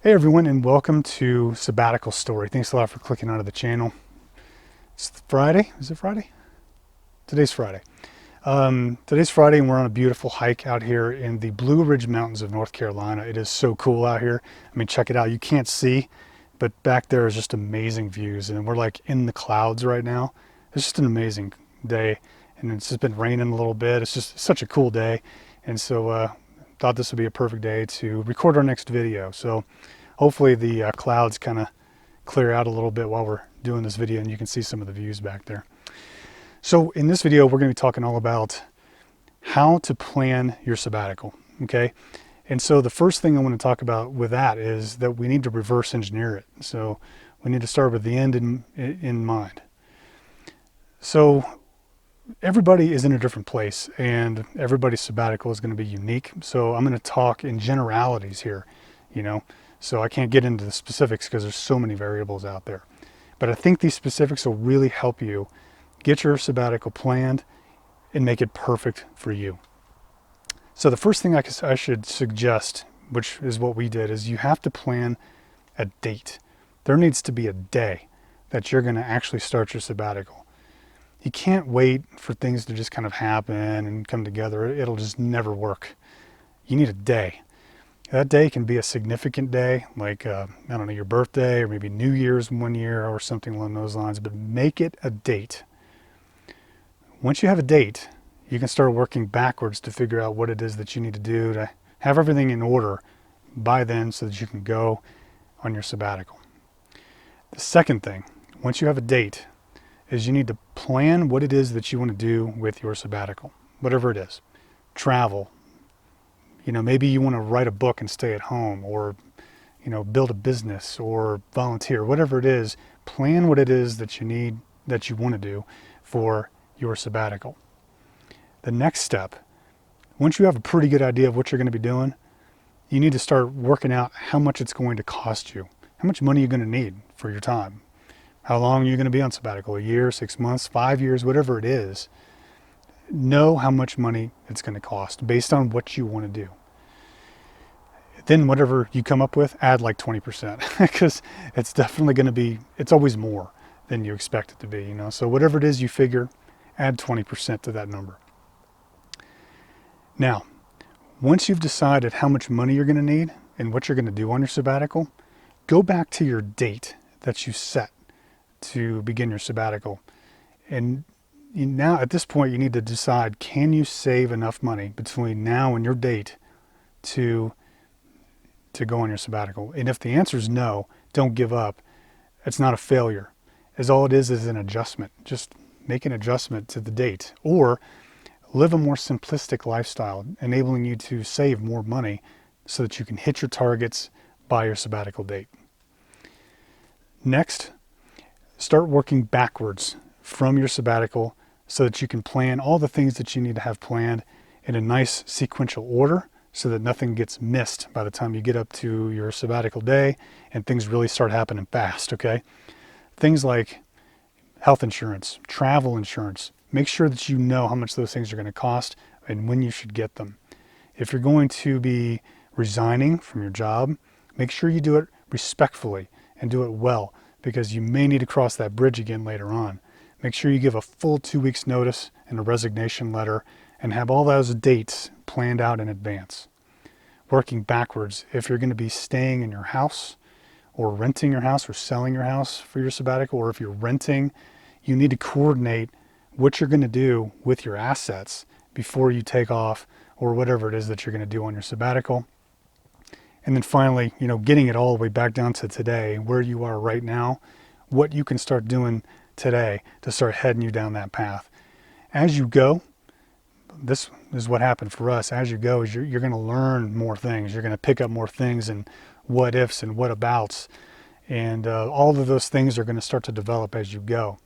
Hey everyone, and welcome to Sabbatical Story. Thanks a lot for clicking onto the channel. It's Friday. Is it Friday? Today's Friday. Today's Friday, and we're on a beautiful hike out here in the Blue Ridge Mountains of North Carolina. It is so cool out here. I mean, check it out. You can't see, but back there is just amazing views, and we're like in the clouds right now. It's just an amazing day, and it's just been raining a little bit. It's just such a cool day, and so thought this would be a perfect day to record our next video. So hopefully the clouds kind of clear out a little bit while we're doing this video and you can see some of the views back there. So in this video, we're going to be talking all about how to plan your sabbatical. Okay. And so the first thing I want to talk about with that is that we need to reverse engineer it. So we need to start with the end in mind. So everybody is in a different place and everybody's sabbatical is going to be unique. So I'm going to talk in generalities here, you know, so I can't get into the specifics because there's so many variables out there. But I think these specifics will really help you get your sabbatical planned and make it perfect for you. So the first thing I should suggest, which is what we did, is you have to plan a date. There needs to be a day that you're going to actually start your sabbatical. You can't wait for things to just kind of happen and come together. It'll just never work. You need a day. That day can be a significant day, like, I don't know, your birthday or maybe New Year's one year or something along those lines, but make it a date. Once you have a date, you can start working backwards to figure out what it is that you need to do to have everything in order by then so that you can go on your sabbatical. The second thing, once you have a date, is you need to plan what it is that you want to do with your sabbatical, whatever it is. Travel. You know, maybe you want to write a book and stay at home, or, you know, build a business or volunteer, whatever it is. Plan what it is that you need, that you want to do for your sabbatical. The next step, once you have a pretty good idea of what you're going to be doing, you need to start working out how much it's going to cost you, how much money you're going to need for your time. How long are you going to be on sabbatical? A year, 6 months, 5 years, whatever it is. Know how much money it's going to cost based on what you want to do. Then whatever you come up with, add like 20% because it's definitely going to be, it's always more than you expect it to be, you know. So whatever it is you figure, add 20% to that number. Now, once you've decided how much money you're going to need and what you're going to do on your sabbatical, go back to your date that you set to begin your sabbatical. And now at this point, you need to decide, can you save enough money between now and your date to go on your sabbatical? And if the answer is no, don't give up. It's not a failure. As all it is an adjustment. Just make an adjustment to the date, or live a more simplistic lifestyle, enabling you to save more money so that you can hit your targets by your sabbatical date. Next, start working backwards from your sabbatical so that you can plan all the things that you need to have planned in a nice sequential order so that nothing gets missed by the time you get up to your sabbatical day and things really start happening fast, okay? Things like health insurance, travel insurance. Make sure that you know how much those things are going to cost and when you should get them. If you're going to be resigning from your job, make sure you do it respectfully and do it well, because you may need to cross that bridge again later on. Make sure you give a full 2 weeks notice and a resignation letter and have all those dates planned out in advance. Working backwards, if you're going to be staying in your house or renting your house or selling your house for your sabbatical, or if you're renting, you need to coordinate what you're going to do with your assets before you take off, or whatever it is that you're going to do on your sabbatical. And then finally, you know, getting it all the way back down to today, where you are right now, what you can start doing today to start heading you down that path. As you go, this is what happened for us. As you go, is you're going to learn more things. You're going to pick up more things and what ifs and what abouts. And all of those things are going to start to develop as you go.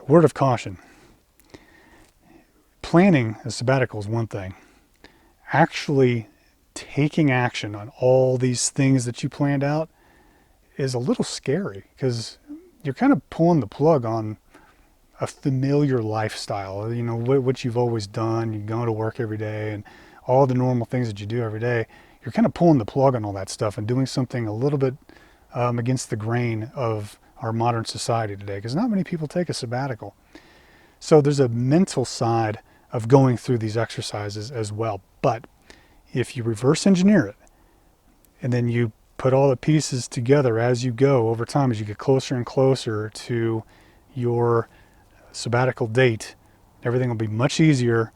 Word of caution. Planning a sabbatical is one thing. Actually taking action on all these things that you planned out is a little scary, because you're kind of pulling the plug on a familiar lifestyle, you know, what you've always done. You go to work every day and all the normal things that you do every day. you're kind of pulling the plug on all that stuff and doing something a little bit against the grain of our modern society today, because not many people take a sabbatical. So there's a mental side of going through these exercises as well. But if you reverse engineer it, and then you put all the pieces together as you go over time, as you get closer and closer to your sabbatical date, everything will be much easier.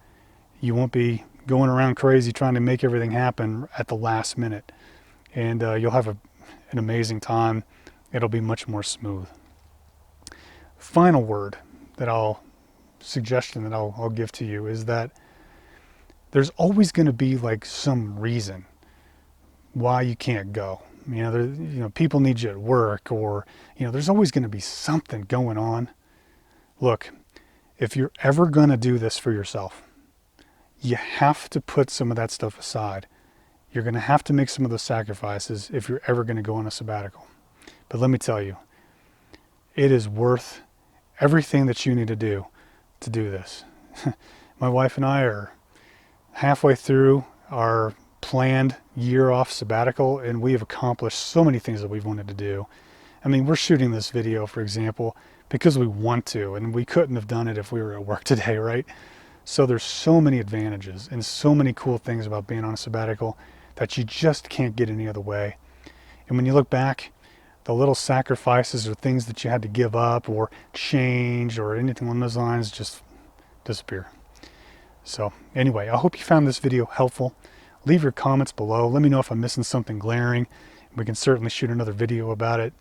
You won't be going around crazy trying to make everything happen at the last minute. And you'll have an amazing time. It'll be much more smooth. Final word suggestion that I'll give to you is that there's always going to be like some reason why you can't go. People need you at work, or there's always going to be something going on. Look, if you're ever going to do this for yourself, you have to put some of that stuff aside. You're going to have to make some of those sacrifices if you're ever going to go on a sabbatical. But let me tell you, it is worth everything that you need to do this. My wife and I are halfway through our planned year off sabbatical, and we have accomplished so many things that we've wanted to do. I mean, we're shooting this video, for example, because we want to, and we couldn't have done it if we were at work today, right? So there's so many advantages and so many cool things about being on a sabbatical that you just can't get any other way. And when you look back, the little sacrifices or things that you had to give up or change or anything along those lines just disappear. So anyway, I hope you found this video helpful. Leave your comments below. Let me know if I'm missing something glaring. We can certainly shoot another video about it.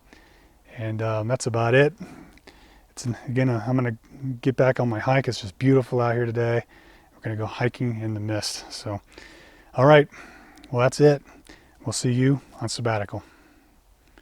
And that's about it. Again, I'm going to get back on my hike. It's just beautiful out here today. We're going to go hiking in the mist. So, all right. Well, that's it. We'll see you on sabbatical.